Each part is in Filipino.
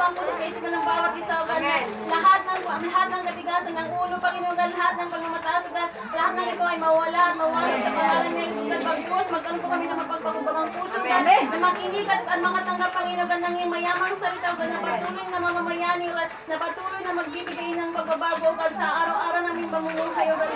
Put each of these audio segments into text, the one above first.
pa ang puso kaisipan ng bawat isa, O God. Lahat ng katigasan ng ulo, Panginoon, God, lahat ng pagmamataas, God, lahat ng ito ay mawala sa pangalan ni Jesus, God. Pag-Diyos, magkaroon po kami ng mapagpagubang ang puso, God, na makinig at makatanggap, Panginoon, God, ng iyong mayamang salita, God, na patuloy na mamamayani, God, na patuloy na magbibigay ng pagbabago, God, sa araw-araw namin pamumuhay, O God.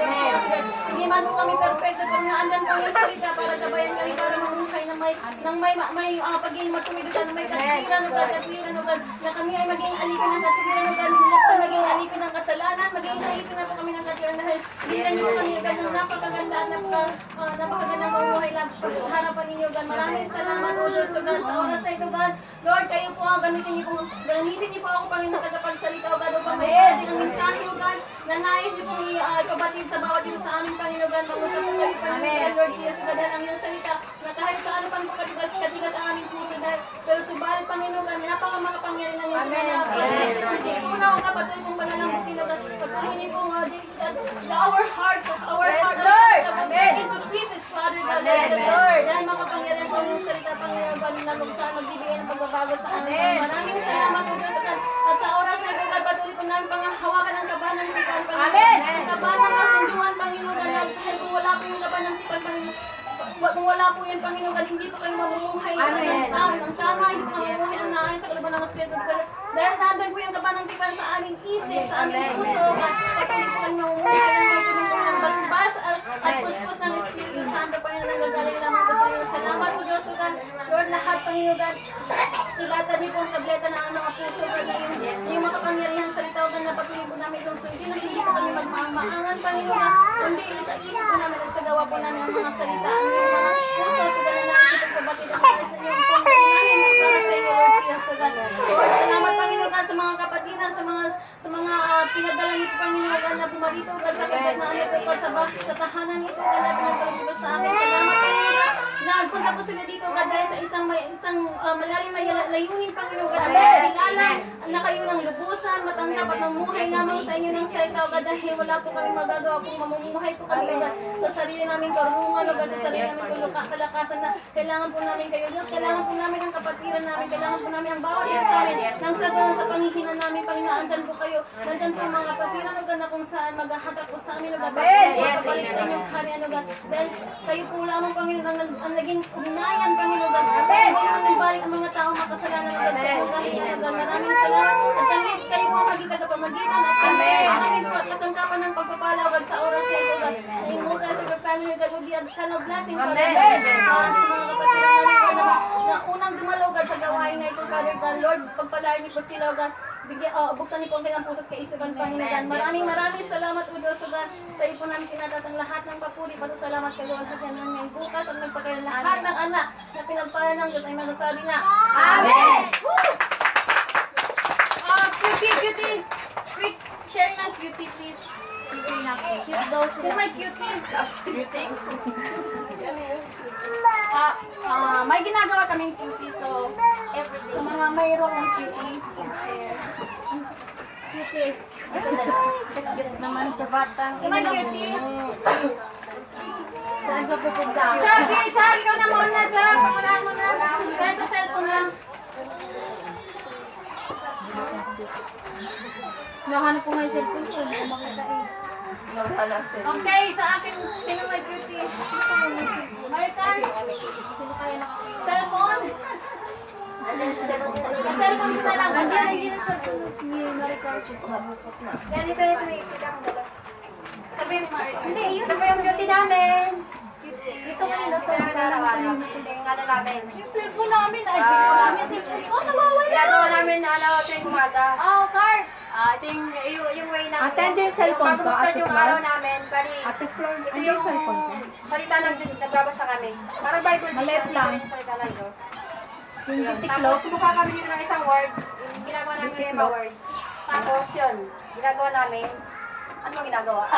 Hindi man po kami perfecto, pero naandan po ang salita para gabayan kami, para mamuhay ng may pagiging matuwid, God, may katwiran, O God, na kami ay maging alipin ng katwiran, O God, maging alipin ng kasalanan, maging alipin na po kami ng katwiran dahil hindi niyo kami, God, ng napakaganda at napakagandang mamuhay lang sa harapan ninyo, God. Maraming salamat, O Diyos, O God, sa oras na ito, God. Lord, kayo po ang gamitin niyo po ako, Panginoon, tagapagsalita, O God, upang may ating ang mensahe, O God, na nais niyo pong ipabatid sa bawat isa sa aming Panginoon, God. Mag-usap po kayo, Panginoon, Lord Jesus, God, dahil ang iyong salita, na kahit kaano pa po katigas sa aming puso, pero subalit, Panginoon, God, napakamakapangyari ng iyong salita. Hindi po na, O God, patuloy pong panalamusin, O God, patuloy niyo pong our heart, Lord, break into pieces, Father God, Lord, dahil makapangyarihan po yung salita, Panginoon, God, na kung saan magbibigay ng pagbabago sa amin. Maraming salamat po, Diyos, God, at sa oras na ito, God, patuloy po namin panghawakan ng kaban ng tipan, Panginoon. Kaban ng kasunduan, Panginoon, dahil kung wala po yung kaban ng tipan, Panginoon, kung wala po yan, Panginoon, God, hindi po kayo mamumuhay ng tama, hindi po mamumuhay ng naayos sa kalaban ng Espiritu. Dahil nandun po yung kaban ng tipan sa aming isip, sa aming puso, at patuloy po kayo mamumuhay ng mga tulong ng basbas at puspos ng Espiritu Santo, Panginoon, ang gagaling lamang po sa iyo. Salamat po, Diyos, God, Lord, lahat, Panginoon, God, sulatan niyo po ang tableta ng mga puso, God, na yung makapangyarihan salita, God, na patuloy po namin itong sundin, na hindi po kami magmamaangan, Panginoon, kundi sa isip po namin at sa gawa po namin ang mga salita. Ang iyong mga puso, so God, na nais itong kabatid ang nais na iyong pong namin para sa iyo, Lord Jesus, so God. Lord, salamat, Panginoon, God, sa mga kapatiran, sa mga pinadala niyo po, Panginoon, God, na pumarito, God, sa kabat na alis sa tahanan nito, God, na pinagkalong po sa amin. Salamat, Panginoon, na punta po sila dito, God, dahil sa isang malalim na layunin, Panginoon, God, kilala na kayo ng lubusan, matanggap at mamuhay naman sa inyo ng salita, God, dahil wala po kami magagawa kung mamumuhay po kami, God, sa sarili namin karungan, God, sa sarili namin kalakasan na kailangan po namin kayo, Diyos, kailangan po namin ang kapatiran namin, kailangan po namin ang bawat isa sa amin, nang sa doon sa panghihinan namin, Panginoon, andyan po kayo, nandyan po yung mga kapatiran, God, na kung saan maghahatak po sa amin, God, pagpapalik sa inyong kaharian, God, dahil kayo po lamang, Panginoon, ang naging ugnayan, Panginoon, God, huwag balik ang mga tao makasalanan, God, sa kaharian, God, maraming salamat, at kayo po ang maging tagapamagitan, at ang aming kasangkapan ng pagpapalaw, God, sa oras na ito, God, na yung multi sa family, God, will be a channel blessing, Father, God, sa mga kapatiran namin, God, na unang dumalaw, God, sa gawain na ito, Father, God, Lord, pagpalain niyo po sila, God, buksan niyo po ang kanilang puso at kaisipan, Panginoon. Maraming salamat po, Diyos, God. Sa iyo po namin tinatas ang lahat ng papuri. Pasasalamat kayo at yan ng ngayon bukas at magpakayo lahat ng anak na pinagpala ng Diyos ay magsasabi na, Amen! Cutie! Quick share ng cutie, please. Cute daw. This is my cutie. Cuties? May ginagawa kaming cutie, so sa mga mayroong ng cutie, share. Cuties. Cute naman sa batang. Sa my cutie. Saan ka pupunta? Chag, ikaw na muna, Chag. Pangunahan mo na. Kaya sa cellphone lang. Nahanap ko nga yung cellphone ko. Hindi ko makita eh. Okay, sa akin, sino may cutie? Maricar? Sino kaya nakakita? Cellphone? Cellphone ko na lang. Hindi na cellphone ni Maricar. Ganito may ikita ko dala. Sabihin ni Maricar. Hindi, yun. Ito pa yung cutie namin. Ito kanina ito. Ito yung ano namin. Yung cellphone namin. Ay, cellphone namin. Cellphone ko, nawawala. Ginagawa namin na ito yung umaga. Car. Ito yung way namin. Ate, yung cellphone ko. Bago mag-start yung araw namin. Ate Flor, ito yung cellphone ko. salita ng Diyos. Nagbabasa kami. Parang Bible. Maliit lang. Salita ng Diyos. Yung Tapos kumuha kami dito ng isang word. Ginagawa namin yung mga word. Tapos yun. Ginagawa namin. Ano ginagawa?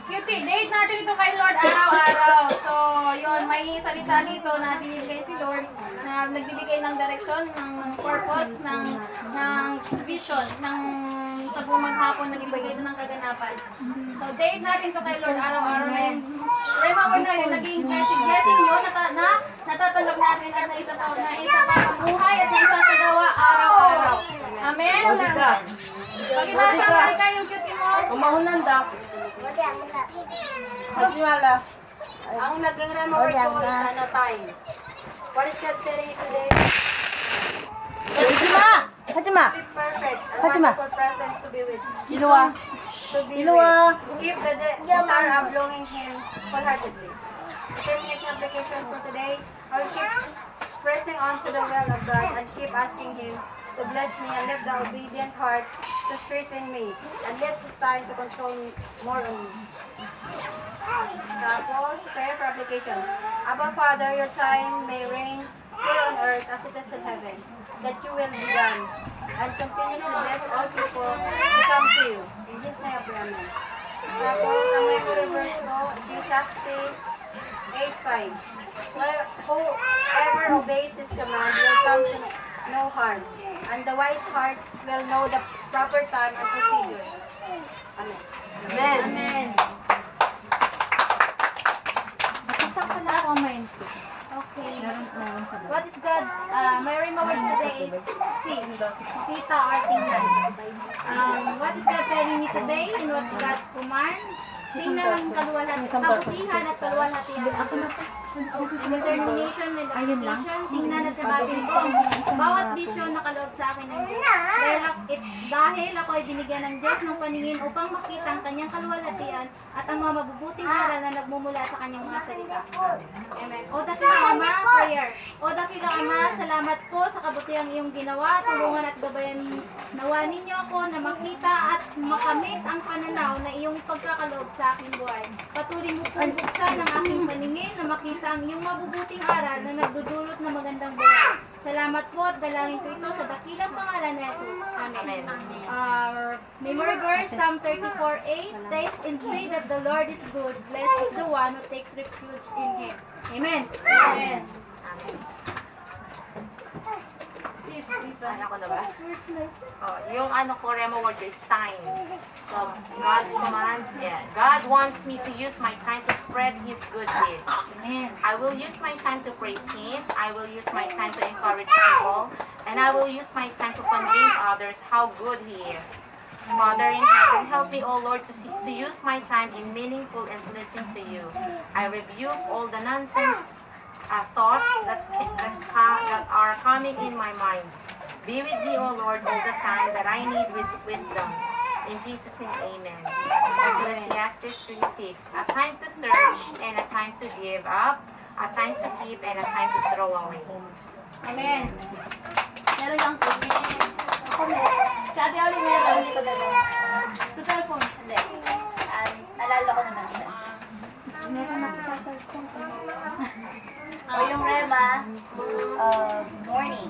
Cutie, date natin ito kay Lord araw-araw. So, yun, may salita dito na binibigay si Lord na nagbibigay ng direction, ng purpose, ng vision, ng sa buong maghapon, nagbibigay ito ng kaganapan. So, date natin to kay Lord, araw-araw na yun. Rema mo na yun, naging blessing yun, natatanggap natin at na isa pa pamuhay at isa kagawa araw-araw. Amen? Pagkibasa mo rin kayong cute mo. Umahunan daw. Hajimala. Ang naging Rema word ko is ano time. What is God telling you today? Hajima! Hajima! Be perfect. A Fatima. wonderful presence to be with. Ilua. To be Ilua. with. Keep the desire of longing Him wholeheartedly. Taking its application for today, I will keep pressing on to the will of God and keep asking Him to bless me and lift the obedient heart to strengthen me and let His time to control more on me. Tapos, prayer for application. Abba Father, your time may reign here on earth as it is in heaven, that you will be done, and continue to bless all people who come to you. In Jesus' name, I pray, amen. Tapos, ang memory verse ko, Ecclesiastes 8:5. Well, whoever obeys His command will come to no harm, and the wise heart will know the proper time and procedure. Amen. Amen. Amen. Comment. Okay. What is God's, my Rema words today is see, kita or tingnan. What is God telling me today and what is God's command? Tingnan ang kabutihan at kaluwalhatian. Determination and application, tingnan at sabagin ko. Bawat bisyon na kaloob sa akin ng Diyos. Dahil ako ay binigyan ng Diyos ng paningin upang makita ang kanyang kaluwalhatian at ang mga mabubuting aral na nagmumula sa kanyang mga salita. Amen. O dakilang Ama, prayer. O dakilang Ama, salamat po sa kabutihang iyong ginawa. Tulungan at gabayan nawa ninyo ako na makita at makamit ang pananaw na iyong pagkakaloob sa aking buhay. Patuloy mo pong buksan ang aking paningin na makita ang iyong mabubuting aral na nagdudulot ng magandang buhay. Salamat po at dalangin ko ito sa dakilang pangalan ni Jesus. Amen. Memory verse, Psalm 34:8. Taste and see that the Lord is good. Blessed is the one who takes refuge in Him. Amen. Amen. Sis, Lisa. Ano ko na ba? First nice. Oh, yung ano ko, Rema word is time. So, God commands, God wants me to use my time to spread His good deeds. Amen. I will use my time to praise Him. I will use my time to encourage people. And I will use my time to convince others how good He is. Father in heaven, help me, O Lord, to use my time in meaningful and pleasing to you. I rebuke all the nonsense thoughts that are coming in my mind. Be with me, O Lord, all the time that I need with wisdom. In Jesus' name, amen. Ecclesiastes 3:6. A time to search and a time to give up, a time to keep and a time to throw away. Amen. Meron lang po. Sa Ate Oli, meron. Hindi ko dala. Sa cellphone. Hindi. Nalala ko naman siya. O yung Rema, morning.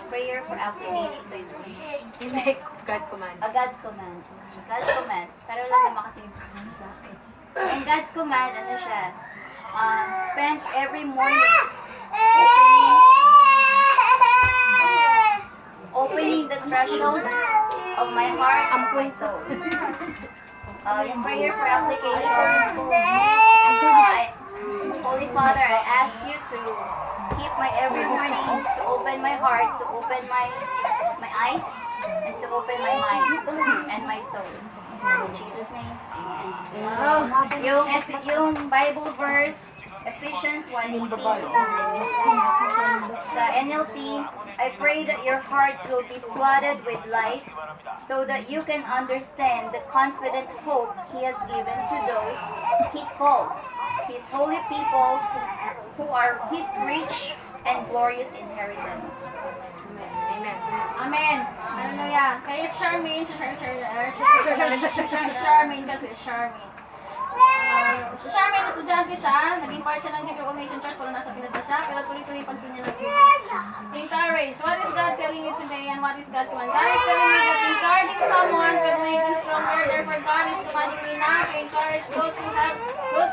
Prayer for application to ito. Hindi, God commands. God's command. God's command. Pero wala naman kasi sa akin. And God's command, ano siya? Spend every morning opening the thresholds of my heart and my soul. Yung prayer for application. Holy Father, I ask you to keep my every morning, to open my heart, to open my eyes, and to open my mind and my soul. In Jesus' name, amen. Yung Bible verse, Ephesians 1:18. Sa NLT, I pray that your hearts will be flooded with light so that you can understand the confident hope He has given to those He called, His holy people who are His rich and glorious inheritance. Amen. Amen. Hallelujah. Kay Charmaine, Charmaine kasi Charmaine. Si Charmaine, estudyante siya. Naging part siya ng Reformation Church pero nasa Pinas na siya. Pero tuloy-tuloy yung pagsinya ng encourage. What is God telling you today and what is God commanding? God is telling me that encouraging someone will make you stronger. Therefore, God is commanding me now to encourage those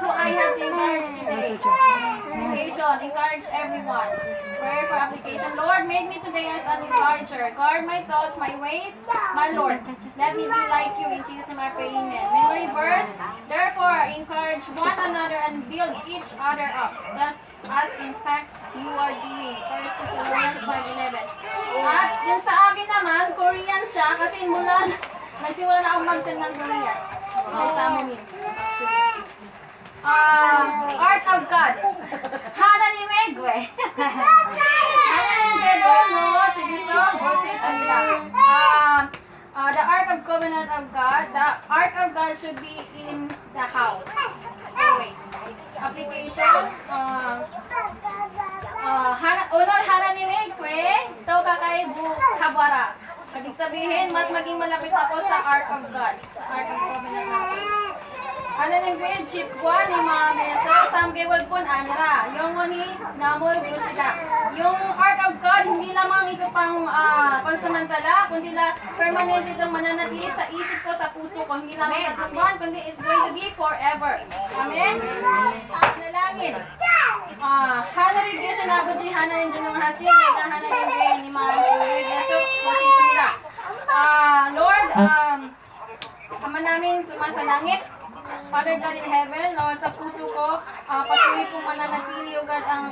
who I have to encourage today. Application, encourage everyone. Prayer for application. Lord, make me today as an encourager. Guard my thoughts, my ways, my Lord. Let me be like you. In Jesus' name I pray, amen. Memory verse. Therefore, encourage one another and build each other up, just as in fact you are doing. 1 Thessalonians 5:11. At yung sa akin naman, Korean siya kasi mula nagsimula na akong mag-send ng Korean. Sa amin yun. Art of God. Hana ni Megwe. Hana ni Pedro, no, Chibiso, Moses, and the Ark of Covenant of God. The Ark of God should be in the house. Always. Application. Hana ni Megwe, ito kakay Kabara. Ibig sabihin, mas maging malapit ako sa Ark of God. Sa Ark of Covenant of God. Ano ng grade chip ko ni mga beso, samgewal po anira. Yung ni namoy po sila. Yung Ark of God, hindi lamang ito pang pansamantala, kundi permanent itong mananatili sa isip ko, sa puso ko. Hindi lamang katubuan, kundi it's going to be forever. Amen? Nalangin. Hana rin kayo siya nabuji, hana rin dyan ng hasil, hana rin kayo ni mga beso, kasi sumila. Lord, Ama namin sumasalangit, Father God in heaven, Lord, sa puso ko, patuloy pong mananatili ugad ang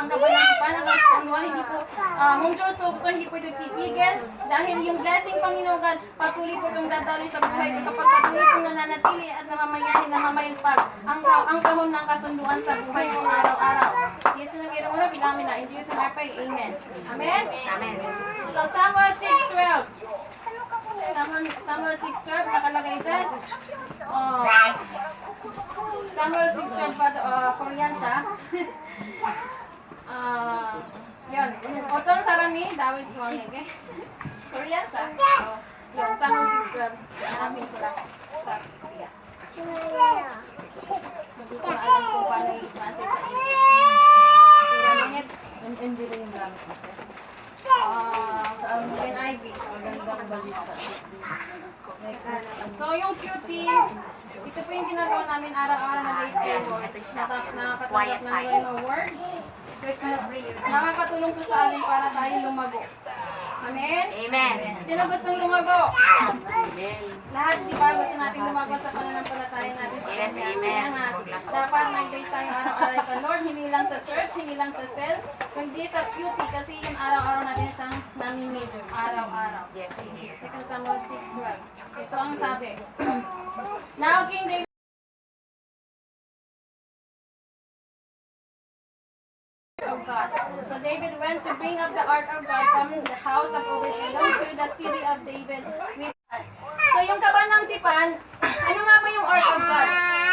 kabalangan, ang kasunduan, hindi po, mong Diyos, so hindi po ito titigil, dahil yung blessing, Panginoon God, patuloy po itong dadaloy sa buhay ko, kapag patuloy pong nananatili at namamayagpag ang kahon ng kasunduan sa buhay ko araw-araw. Yes, nagkirong ulo, bigamin na, in Jesus' name I pray, amen. Amen? Amen. So, Samuel 6:12. Samuel 6:12, nakalagay dyan. Samuel 6:12, Korean siya. Yun. Oton Sarami, David Wangege. Korean siya. Yun, Samuel 6:12. Hanapin ko lang sa Korea. Hindi ko na alam kung paano i-translate sa English. Hindi rin yung gamit ako. Sa NIV. Magandang balita. So, yung cutie, ito po yung ginagawa namin araw-araw na late word. Nakakatanggap ng mga word. Nakakatulong to sa atin para tayo lumago. Amen? Amen. Sino gustong lumago? Amen. Lahat, di ba, gusto natin lumago sa pananampalataya natin sa Yes, Kanya. amen. Kaya nga, dapat mag-date tayo araw-araw kay Lord, hindi lang sa church, hindi lang sa cell, kundi sa cutie, kasi yung araw-araw natin siyang naninid, araw-araw. Yes, amen. 2 Samuel 6:12. Ito ang sabi. Now, King David, of God. So David went to bring up the ark of God from the house of Obed-Edom to the city of David with God. So yung kaban ng tipan, ano nga ba yung ark of God?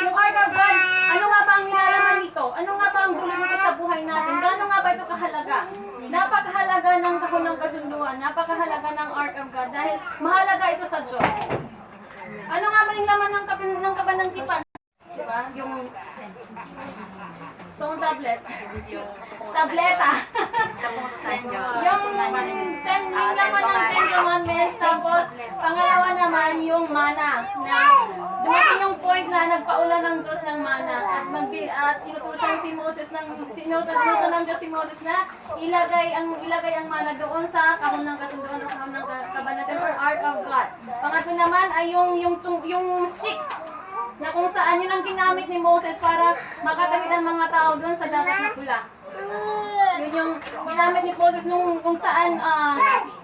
Yung ark of God, ano nga ba ang nilalaman nito? Ano nga ba ang gulo nito sa buhay natin? Gaano nga ba ito kahalaga? Napakahalaga ng kahon ng kasunduan, napakahalaga ng ark of God dahil mahalaga ito sa Diyos. Ano nga ba yung laman ng kaban ng tipan? Diba? Yung stone tablets. Tableta. Sa puntos ng Diyos. Yung laman ng 10 commandments. Tapos, pangalawa naman yung mana. Na dumating yung point na nagpaula ng Diyos ng mana. At inutusan si Moses inutusan ng Diyos si Moses na ilagay ang mana doon sa kahon ng kasunduan o kahon ng kabanatan or Ark of God. Pangatlo naman ay yung stick na kung saan yun ang ginamit ni Moses para makatawid ang mga tao doon sa dagat na pula. Yun yung ginamit ni Moses kung saan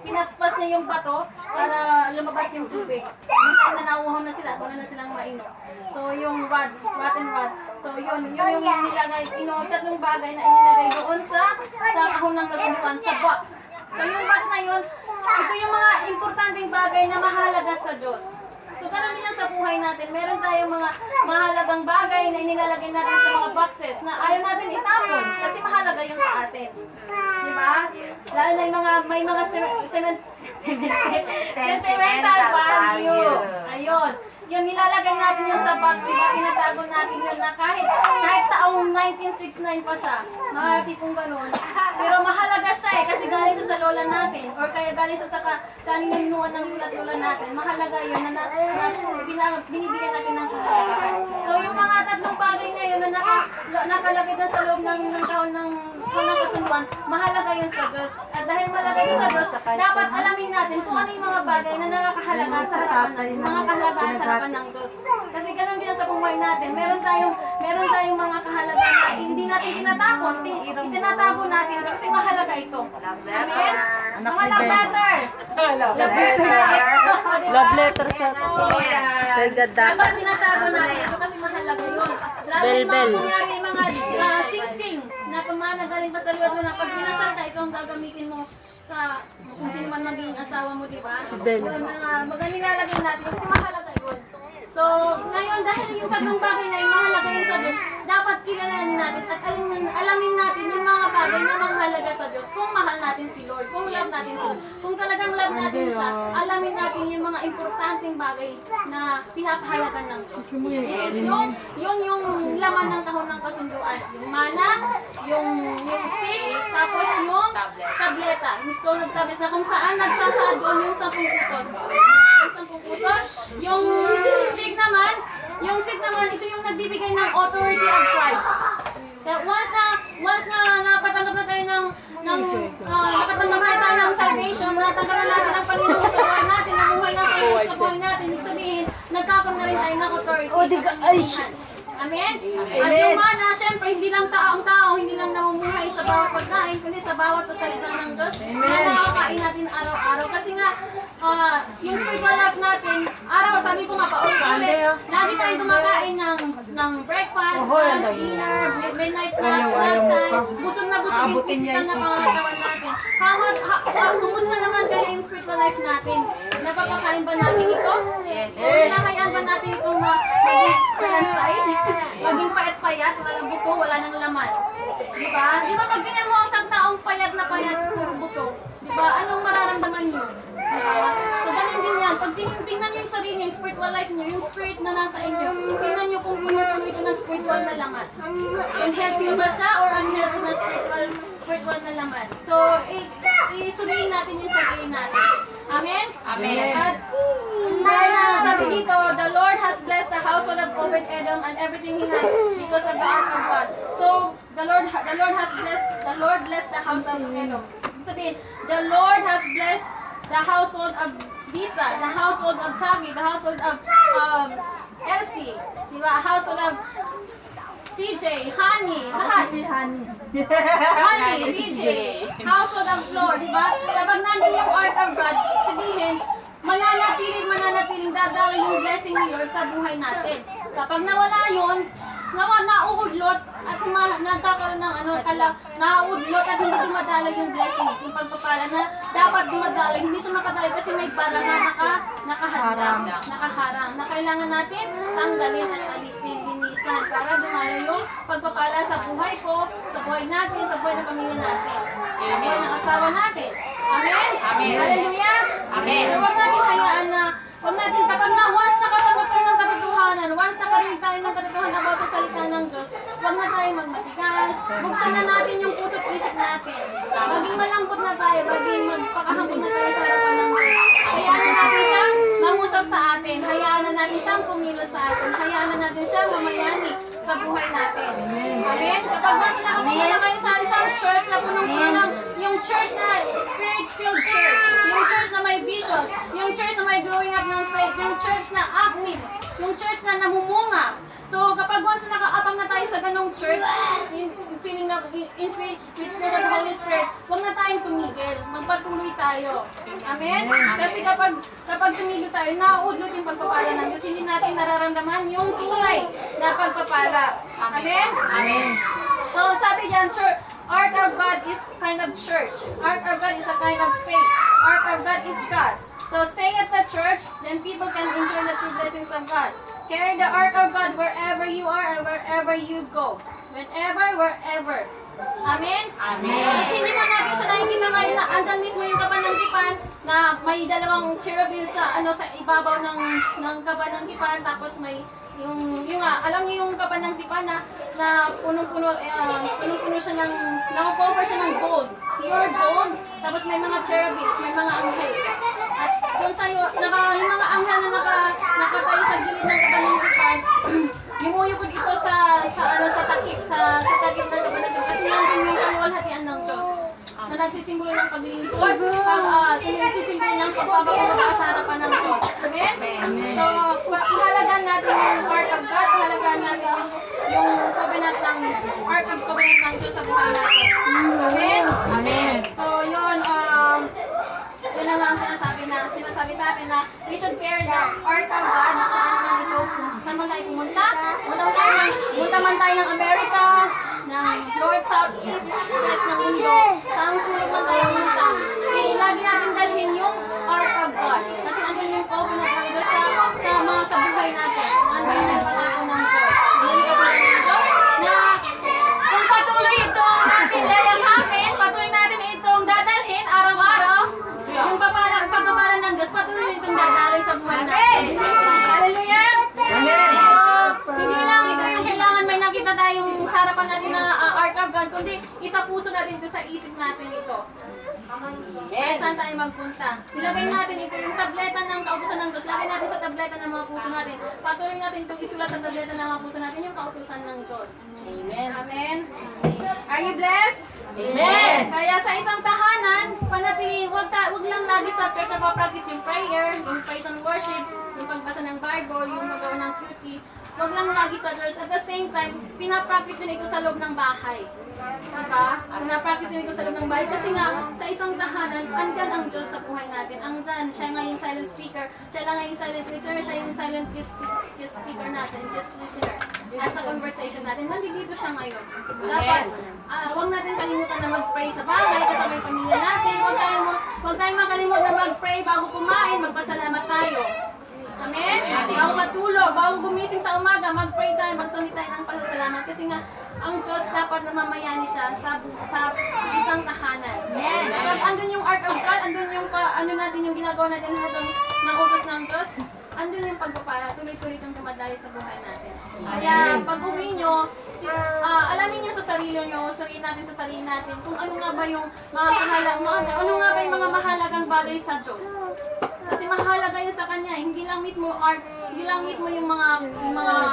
pinaspas niya yung bato para lumabas yung tubig. Kung na nauuhaw na sila, wala na silang mainom. So yung rotten rod. So yun yung nilagay, tatlong bagay na inilagay doon sa kahon ng kasunduan, sa box. So yung box na yun, ito yung mga importanteng bagay na mahalaga sa Diyos. So, ganun din lang sa buhay natin. Meron tayong mga mahalagang bagay na inilalagay natin sa mga boxes na ayaw natin itapon kasi mahalaga yun sa atin. Di ba? Lalo na may mga sentimental value. Ayun. yun. Yun, nilalagay natin yun sa box, diba? Tinatago natin yun na kahit taong 1969 pa siya. Mga tipong ganun. Pero mahalaga siya eh, kasi galing siya sa lola natin. Or kaya galing siya sa kaninunuan ng lola natin. Mahalaga yun na binibigyan natin ng kusapaan. So yung mga tatlong bagay na yun na nakalagay na sa loob ng taon ng kasunduan, mahalaga yun sa Diyos. At dahil mahalaga yun sa Diyos, dapat alamin natin kung ano yung mga bagay na nakakahalaga sa harapan ng mga kahalagaan sa harapan ng Diyos. Kasi ganun din sa buhay natin. Meron tayong mga kahalagaan na hindi natin tinatapon, itinatago natin kasi mahalaga ito. Amen? Mga love letter. Love letter sa kay God dapat. Dapat tinatago natin ito kasi mahalaga yun. Lalo yung mga kunyari, mga sing-sing na pamana galing pa sa luwad mo na pag pinasal ka, ito ang gagamitin mo sa kung sino man maging asawa mo, di ba? Si Bel. Magaling lalagay natin kasi mahalaga yun. So, ngayon dahil yung tatlong bagay na yung mahalaga yun sa Diyos, dapat kilalanin natin at alamin natin yung mga bagay na mahalaga sa Diyos. Kung mahal natin si Lord, kung love natin si Lord, kung talagang love natin siya, alamin natin yung mga importanteng bagay na pinapahalaga ng Diyos. Yun yung laman ng kahon ng kasunduan. Yung mana, yung stick, tapos yung tableta, yung stone of tablets na kung saan nagsasaad doon yung 10 utos. Yung 10 utos, yung stick naman, ito yung nagbibigay ng authority of Christ. Kaya once na napatanggap na tayo ng salvation, natanggap na natin ang Panginoon sa buhay natin, namuhay natin sa buhay natin, ibig sabihin, nagkakaroon na rin tayo ng authority. Amen? At yung mana, syempre, hindi lang taong tao, hindi lang namumuhay sa bawat pagkain, kundi sa bawat salita ng Diyos na nakakain natin araw-araw. Kasi nga, yung spiritual life natin, araw, sabi ko nga pa, ulit, lagi tayong kumakain ng breakfast, lunch, dinner, midnight snacks, night time, busog na busog yung physical na pangalatawan natin. Kumusta naman kaya yung spiritual life natin? Napapakain ba natin ito? Yes. O nakayaan ba natin itong maging palansay? Maging payat-payat, walang buto, wala nang laman. Diba? Diba pag ganyan mo ang isang taong payat na payat, puro buto, diba? Anong mararamdaman nyo? Diba? So ganun din yan. Pag tingnan nyo yung sarili, yung spiritual life nyo, yung spirit na nasa inyo, tingnan nyo kung puno-puno ito ng spiritual na laman. Yung healthy ba siya or unhealthy na spiritual na laman. So, isuliin natin yung sarili natin. Amen? Amen. At sabi dito, the Lord has blessed the household of Obed-Edom and everything he has because of the ark of God. So, the Lord blessed the house of Edom. Ibig sabihin, the Lord has blessed the household of Bisa, the household of Chagi, the household of Elsie, diba? Household of CJ, Honey, lahat. Honey, CJ, household of Flor, diba? Kapag nandiyan yung ark of God, sabihin, mananatiling dadalo yung blessing ni Lord sa buhay natin. Kapag nawala yun, nauudlot at nagkakaroon ng nauudlot at hindi dumadalo yung blessing, yung pagpapala na dapat dumadalo, hindi siya makadalo kasi may para na nakaharang, na kailangan natin tanggalin at alisin, linisan para dumalo yung pagpapala sa buhay ko, sa buhay natin, sa buhay ng pamilya natin, sa buhay ng asawa natin. Amen? Amen. Hallelujah? Amen. So, huwag natin hayaan na, kapag once nakasagot tayo ng katotohanan, once nakarinig tayo ng katotohanan about sa salita ng Diyos, huwag na tayo magmatigas, buksan na natin yung puso't isip natin. Maging malambot na tayo, maging magpakahambog na tayo sa harapan ng Diyos. Hayaan na natin siyang mangusap sa atin, hayaan na natin siyang kumilos sa atin, hayaan na natin siyang mamayani sa buhay natin. Amen? Kapag mas nakapunta na kayo sa isang church na punong-puno ng yung church na spirit-filled church, yung church na may vision, yung church na may growing up ng faith, yung church na active, yung church na namumunga. So, kapag once nakaapang na tayo sa ganong church, feeling na with the Holy Spirit, huwag na tayong tumigil. Magpatuloy tayo. Amen? Kasi kapag tumigil tayo, nauudlot yung pagpapala ng Diyos. Hindi natin nararamdaman yung tunay na pagpapala. Amen? Amen. So, sabi diyan, Ark of God is kind of church. Ark of God is a kind of faith. Ark of God is God. So, stay at the church, then people can enjoy the true blessings of God. Carry the Ark of God wherever you are and wherever you go. Wherever. Amen? Amen. Kasi hindi man natin siya nakikita ngayon na andyan mismo yung kapanangkipan na may dalawang cherubim sa sa ibabaw ng kaba ng tipan, tapos may yung alam niyo yung kaba ng tipan na punong-puno siya ng naka-cover siya ng gold, pure gold, tapos may mga cherubims, may mga anghel. At doon sa yung mga anghel na nakatayo sa gilid ng kaba ng tipan, gimuyo ko dito sa takip ng kaba ng tipan, kasi nandun yung kaluwalhatian ng Diyos na nagsisimbolo ng paglilingkod, nagsisimbolo ng pagpapakababa sa harapan ng Diyos. Amen? So, mahalagaan natin yung Ark of God, mahalagaan natin yung covenant ng Ark of Covenant ng Diyos sa buhay natin. Amen? Amen. So, yun na lang ang sinasabi sa atin na we should carry the Ark of God saan man ito, saan man tayo pumunta. Punta man tayo ng Amerika, ng North, South, East, West ng mundo, saan sulok man tayo pumunta. Lagi natin dalhin yung Ark of God. Kasi andun yung covenant ng Diyos sa buhay natin. Andun yung pangako ng Diyos. Andun yung pangako ng Diyos na kung patuloy itong natin yayakapin, patuloy natin itong dadalhin araw-araw, yung pagpapalan ng Diyos, patuloy itong dadalhin sa buhay natin. Hallelujah! Amen! Hindi lang ito yung kailangan may nakita tayong sarapan natin na Ark of God, kundi isa puso natin ito sa isip natin ito. Eh, saan tayo magpunta? Ilagay natin ito yung tableta ng kautusan ng Diyos. Lagay natin sa tableta ng mga puso natin. Patuloy natin itong isulat sa tableta ng mga puso natin yung kautusan ng Diyos. Amen. Amen. Are you blessed? Amen. Kaya sa isang tahanan, panatili, wag lang lagi sa church na practice yung prayer, yung praise and worship, yung pagbasa ng Bible, yung magawa ng cutie. Huwag lang lagi sa church. At the same time, pinapractice din ito sa loob ng bahay. Diba? Pinapractice din ito sa loob ng bahay. Kasi nga, sa isang tahanan, andyan ang Diyos sa buhay natin. Andyan, siya nga yung silent speaker. Siya lang nga yung silent listener. Siya yung silent speaker natin, guest listener. At sa conversation natin, nandito siya ngayon. Dapat, huwag natin kalimutan na mag-pray sa bahay, kasama yung pamilya natin. Huwag tayong makalimutan na mag-pray bago kumain, magpasalamat tayo. Amen? Bago matulog, bago gumising sa umaga, mag-pray tayo, magsamit tayo ng pasasalamat. Kasi nga, ang Diyos dapat namamayani siya sa isang tahanan. Amen? Kapag andun yung Ark of God, andun yung yung ginagawa natin ng utos ng Diyos, andun yung pagpapala, tuloy-tuloy itong dumadayo sa buhay natin. Kaya pag uwi nyo, alamin nyo sa sarili nyo, suriin natin sa sarili natin kung ano nga ba yung mga mahalagang bagay sa Diyos. Kasi mahalaga yun sa Kanya, hindi lang mismo art, hindi lang mismo yung mga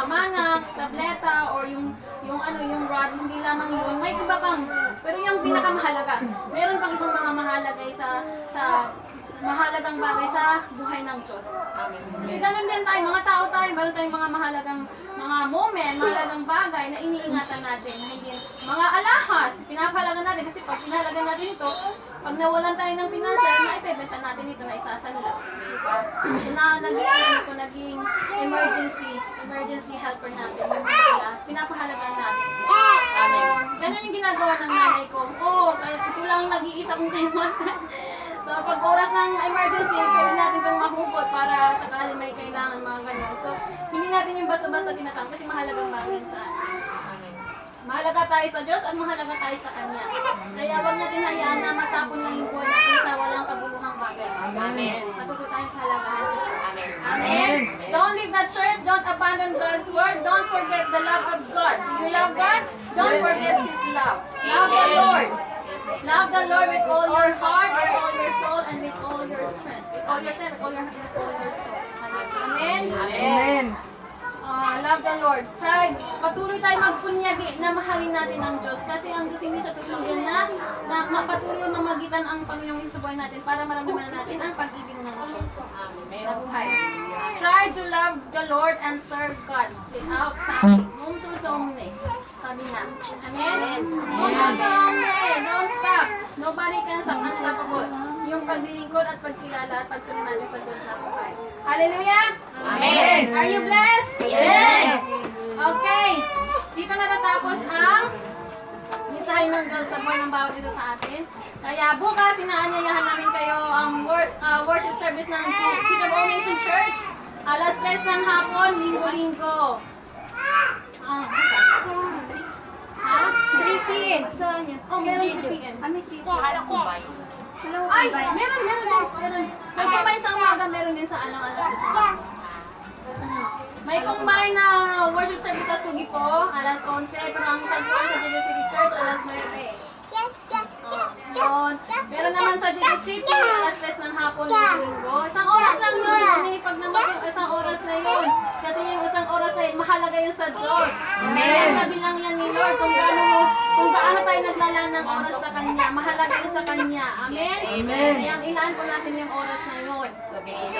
mana, tableta, or yung rod, hindi lamang yun. May iba pang, pero yung pinakamahalaga. Meron pang ibang mga mahalaga sa mahalagang bagay sa buhay ng Diyos. Kasi ganun din tayo, mga tao tayo, meron tayong mga mahalagang mga moment, mahalagang bagay na iniingatan natin. Hindi mga alahas, pinapahalagan natin kasi pag pinahalagan natin ito, pag nawalan tayo ng financial, naipebenta natin ito na isasanla. Diba? So naging emergency helper natin, yung mga alahas, pinapahalagan natin. Ganun yung ginagawa ng nanay ko. Ito lang yung nag-iisa kong kailangan. So, pag oras ng emergency, pwede natin itong mahugot para sakali may kailangan mga ganyan. So, hindi natin yung basta-basta tinatang kasi mahalagang bagay sa atin. Mahalaga tayo sa Diyos at mahalaga tayo sa Kanya. Kaya huwag natin hayaan na matapon lang yung buwan natin sa walang kabuluhang bagay. Amen. Matuto tayong kahalagahan. Amen. Amen. Don't leave the church. Don't abandon God's word. Don't forget the love of God. Do you love God? Don't forget His love. Love the Lord. Love the Lord with all your heart, with all your soul, and with all your strength. With all your strength, with all your heart, with all your soul. Amen? Amen. Love the Lord. Strive. Patuloy tayo magpunyagi na mahalin natin ang Diyos. Kasi ang Diyos hindi siya tutulungan na mapatuloy mamagitan ang Panginoong sa buhay natin para maramdaman natin ang pag-ibig ng Diyos na buhay. Strive to love the Lord and serve God without stopping. Mum chusomne. Sabi na. Amen? Mum chusomne. Don't stop. Nobody can stop unstoppable. Yung paglilingkod at pagkilala at pagsunod natin sa Diyos na buhay. Hallelujah! Amen! Are you blessed? Amen! Okay. Dito natatapos ang mensahe ng Diyos sa buhay ng bawat isa sa atin. Kaya bukas, inaanyayahan namin kayo ang worship service ng City of All Nation Church. Alas 3 ng hapon, linggo-linggo. Ha? 3 p.m. So, Oh, meron 3 p.m. Akala ko ba yun? Ay, meron. May combine sa umaga, meron din sa alas 6 na. May combine na worship service sa Sugi po, alas 11. Pero ang tagpuan sa JJ City Church, alas 9. Yun. Meron naman sa JJ City, alas 3 ng hapon ng linggo. Isang oras lang yun. Pag naman yung isang oras na yun. Kasi yung isang oras na yun, mahalaga yun sa Diyos. Amen. Sabi lang yan ni Lord kung gaano tayo naglalaan ng oras sa Kanya. Mahalaga yun sa Kanya. Amen? Amen. Kaya ilaan po natin yung oras na yun.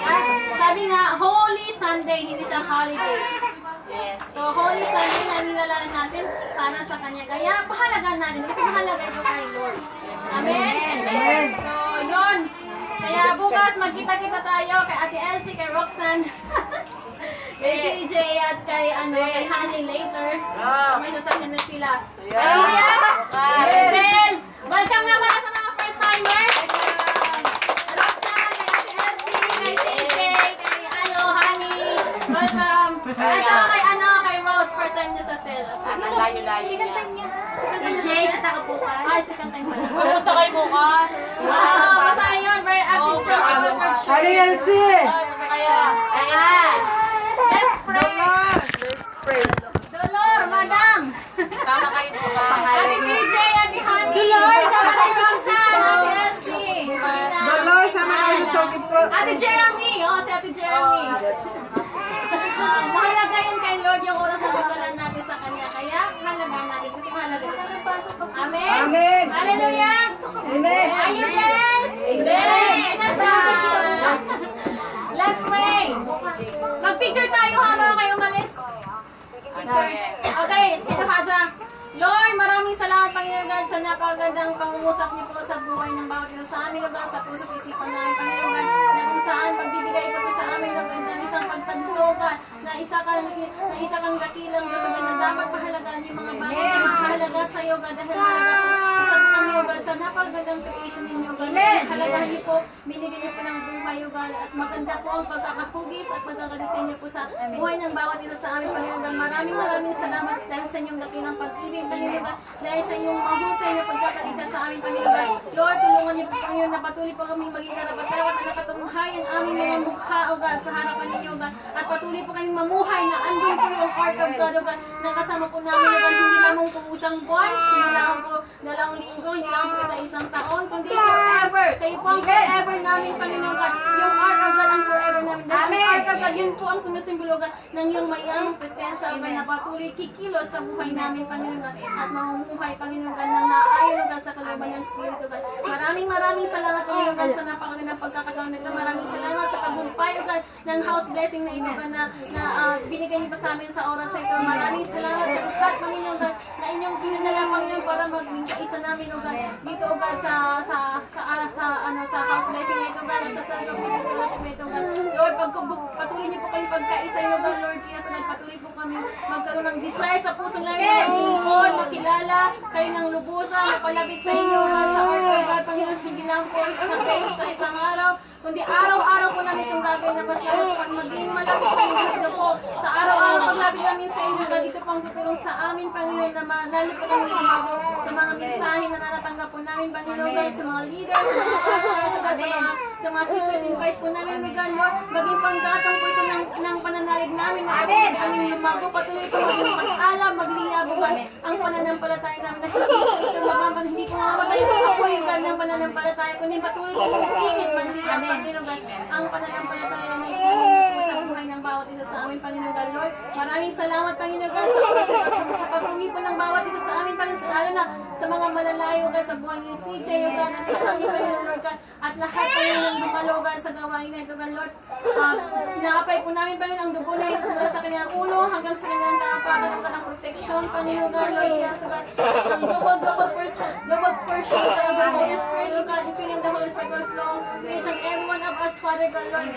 At sabi nga, Holy Sunday, hindi siya holiday. Yes. So, Holy Sunday na nilalaan natin para sa Kanya. Kaya, pahalagaan natin. Kasi mahalaga ito kay Lord. Amen? Amen. So, yun. Kaya bukas, magkita-kita tayo kay Ate Elsie, kay Roxanne, kay CJ, at kay Honey later. May sasakyan na sila. Hallelujah! Amen! Welcome nga pala sa mga first-timers. Roxanne, kay Ate Elsie, kay CJ, kay Honey. Welcome! At saka kay Rose, first time niya sa cell. Layo-layo niya. CJ, kita ka bukas. Ay, second time pala. Pupunta kayo bukas. Basta yun, very active from our church. Hali, Elsie! Ayan. Let's pray. Dolor, madam. Sama kayo bukas. Ate CJ, Ate Honey. Dolor, sama kayo sa Susan. Ate Elsie. Dolor, sama kayo sa Sugi po. Ate Jeremy. Si Ate Jeremy. Mahalaga yun kay Lord yung oras na pagdalan natin sa Kanya. Kaya mahalaga natin kasi mahalaga yun sa Kanya. Amen? Amen. Hallelujah! Amen. Are you blessed? Amen! Na siya! Let's pray! Mag-picture tayo ha mga kayo umalis. Okay, ito pa siya. Lord, maraming salamat Panginoon God sa napakagandang pangungusap niyo po sa buhay ng bawat isa sa amin, Lord God, sa puso't isipan namin, Panginoon God, na kung saan pagbibigay ito po sa amin, Lord God, ng isang pagtaglogan, na isa kang dakilang Diyos, Lord God, na dapat pahalagaan yung mga bagay na mas mahalaga sa iyo, God, dahil mahalaga po sa kami, Lord God, sa napakagandang creation ninyo, God. Halagahan niyo po, binigyan niyo po ng buhay, Lord God, at maganda po ang pagkakahugis at pagkakadisenyo po sa buhay ng bawat isa sa amin, Panginoon God. Maraming salamat dahil sa inyong dakilang pag-ibig, Panginoon God, dahil sa inyong mahusay na pagkakaligtas sa amin, Panginoon God. Lord, tulungan niyo po, Panginoon, na patuloy po kaming maging karapat-dapat na nakatunghay ang aming mga mukha, O God, sa harapan ninyo, O God. At patuloy po kaming mamuhay na andun po yung Ark of God, O God, na kasama po namin, O God, hindi lamang po isang buwan, hindi lamang po 2 linggo, hindi lamang po sa isang taon, kundi forever. Kayo po ang forever namin, Panginoon God. Yung Ark of God ang forever namin. Dahil ang Ark of God, yun po ang sumisimbolo, God, ng iyong mayamang presensya, O God, na patuloy kikilos sa buhay namin, Panginoon God, at mamumuhay, Panginoon God, ng naayon, O God, sa kalooban ng Espiritu, God. Maraming salamat, Panginoon God, sa napakagandang pagkakataon nito. Maraming salamat sa tagumpay, O God, ng house blessing na ito, God, na binigay niyo pa sa amin sa oras na ito. Maraming salamat sa lahat, Panginoon God, na inyong pinadala, Panginoon, para maging kaisa namin, O God, dito, O God, sa house blessing na ito, God, sa celebrate fellowship na ito, God. Lord, patuloy niyo po kayong pagkaisa, O God, Lord Jesus, at patuloy po kami magkaroon ng desire sa puso namin, maglingkod, makilala kayo ng lubusan, mapalapit sa inyo, O God, sa Ark of God, Panginoon, hindi lang po sa isang araw, kundi araw-araw po namin itong gagawin na mas lalo pag maging malapit kami ito po. Sa araw-araw paglapit namin sa inyo, God, ito pang tutulong sa amin, Panginoon, na lalo po kami lumago sa mga mensahe na nanatanggap po namin, Panginoon, God, sa mga leaders, sa mga pastors, sa mga sisters in Christ po namin, God, Lord, maging panggatong po ito ng pananalig namin, na kami lumago, patuloy po maging pag-alam, magliyab, God, ang pananampalataya namin, na hindi po mamamatay po ako yung God ng pananampalataya, kundi patuloy po pagpingit, magliyab, Panginoon God, ang pananampalataya na ipinigin po sa buhay ng bawat isa sa amin, Panginoon God, Lord. Maraming salamat, Panginoon God, sa pag-uwi po ng bawat isa sa amin, Panginoon, lalo na sa mga malalayo, God, sa buhay ni CJ, O God, at ipangin, Panginoon, Lord God, at lahat, Panginoon, dumalo, God, sa gawain na ito, God, Lord. Na-apply po namin, Panginoon, ang dugo na ito sa kanyang ulo, hanggang sa kanyang taapakan, O God, ang protection, Panginoon God, Lord Jesus, O God, ang double portion, God, of the Holy Spirit, O God, and feeling the Holy Spirit will flow, each and every one of us, Father God, Lord.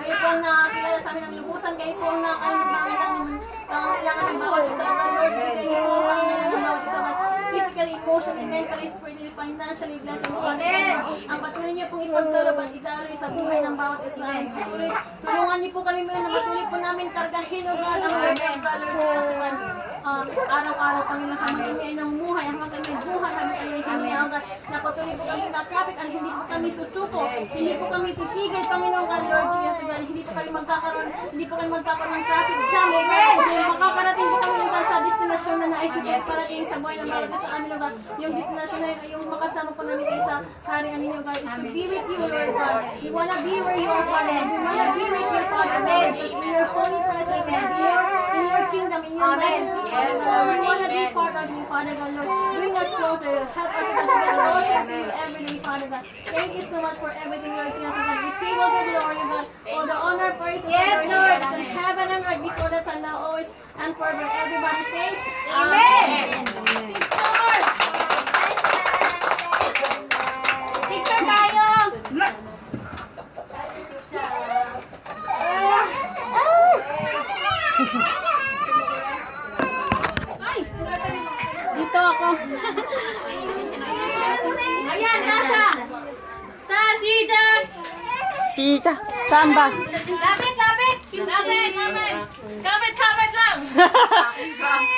Kayo po ang nakakilala sa amin ng lubusan, kayo po ang pangangailangan ng bawat isa, God, Lord. Kayo po ang pangangailangan ng bawat isa, God. Physically, emotionally, mentally, spiritually, financially, blessings, Father God. Ang patuloy niyo pong ipagkaloob at italoy sa buhay ng bawat isa. Tulungan niyo po kami na patuloy po namin kargahin, O God, ang word of God, Lord Jesus, O God. araw-araw, Panginoon, habang kami ay namuhay, habang kami ay buhay, habang kami ay hinihaw, God, na patuloy po kami tatrapit at hindi po kami susuko, hindi po kami titigil, Panginoon, God, Lord Jesus, God, hindi po kami magkakaroon ng traffic jam, O God, makaparating po kami God, sa destinasyon na nais na parating sa buhay ng bawat isa sa amin, O God, yung destinasyon na yun, yung makasama po namin kayo sa harian ninyo, God, is to be with you, Lord God. We wanna be where you are, Father, and we wanna be with you, Father, Lord, just in your holy presence, and in your kingdom, in your majesty, Father, God. We wanna be part of you, Father, God, Lord. Bring us closer, help us to get closer to you every day, Father, God. Thank you so much for everything, Lord Jesus, God. Receive all the glory, God, all the honor, praise, and glory, Lord, in heaven and earth, before that time, now, always, and forever. Everybody says, Amen. Picture! Picture tayo! Ay! Dito ako. Ayan, Nasha! Sa Sijan! Sija. Saan ba? Lapit, lapit! Kapit lang!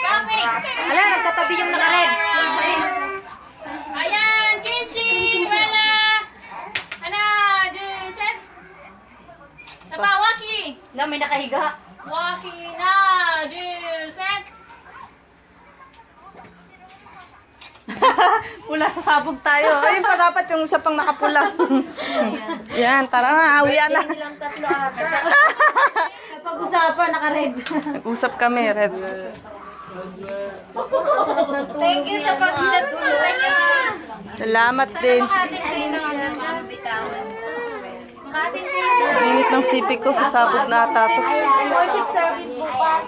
Kapit! Ala, nagtatabi yung naka-red. Ayan, Kinchi! Bella! Ana, Juset! Taba, Waki! Na, may nakahiga. Waki na, Juset! Pula sa sabog tayo. Ayun pa dapat yung isa pang nakapula. Yan, tara na, awian na. Tatlo ata. Pag-usapan, naka-red. Usap kami, Red. Thank you sa pagtatulungan niyo. Salamat din. Makatin kayo ng bitawan. Makatin kayo. Init ng sipig ko sa sabog na tato. Ayan, worship service bukas.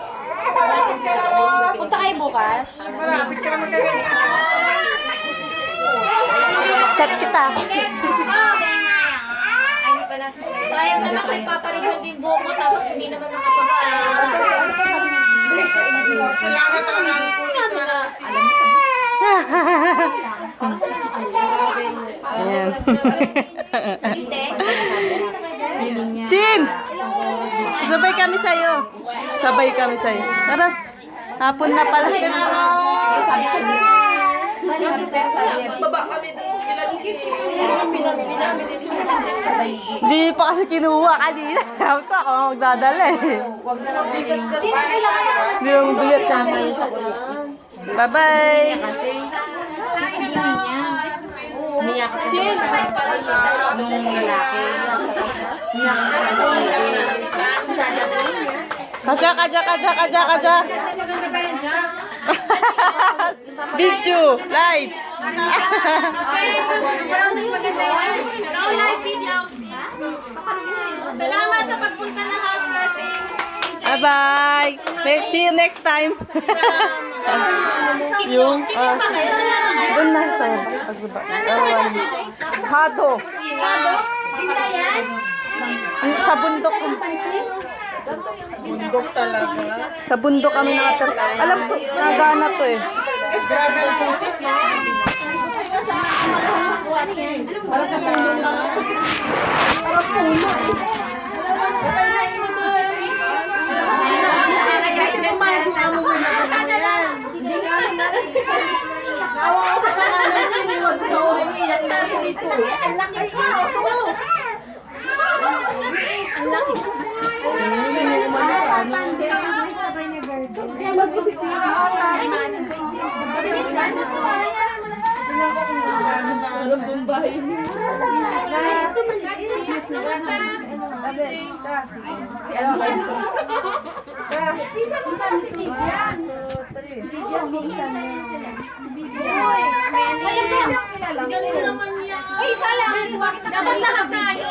Punta kayo bukas? Chat kita. Sayang naman kay Papa Rimon din buko tapos hindi naman Ayan. Chin! Sabay kami sa'yo. Sabay kami sa'yo. Tara. Hapon na pala. Di pa kasi kinuha kanina. Sabi ko ako magdadala eh. Di yung biyat kami. Bye-bye. Umiyak ako nung lalaki. Kaja. Video, live. Now live video, please. Salamat sa pagpunta ng house party. Bye-bye. See you next time. Yung, doon na sa pagbaba. Hado. Sa bundok. Bundok talaga. Sa bundok kami nakatar. Alam ko, nagana to eh. Para sa puno lang. Para puno. Dapat lahat tayo.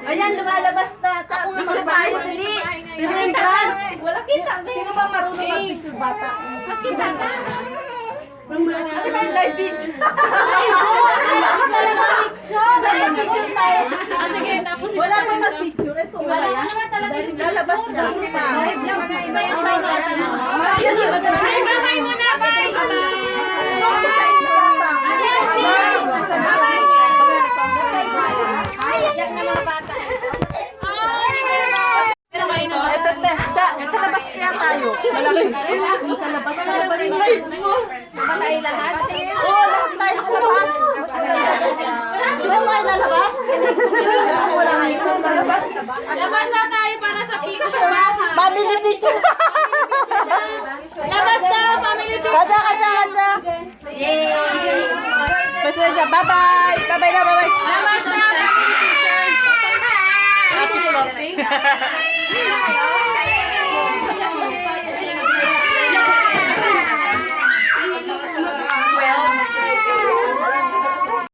Ayan, lumalabas na. Ako nga tayo. Wala kita. Sino ba marunong mag-picture bata? Makita ka. Ano ba yung live video? Picture tayo. Sige, tapos Wala pa mag-picture. Ito, wala yan. Lalabas siya. Iba yung sign natin. Bye-bye muna, bye! Iyak na mga bata. Pero kanina ba? Ito, te. Sa labas kaya tayo. Malaki. Sa labas. Sa labas. Live mo. Ba tayo lahat? Oo, lahat tayo sa labas. Mas maganda. Di ba tayo lalabas? Wala kayo sa labas. Labas na tayo para sa picture baha. Family picture. Labas na, family picture. Kadya, kadya, kadya. Pasensya. Bye-bye. Bye-bye na, bye-bye. Labas na, family picture.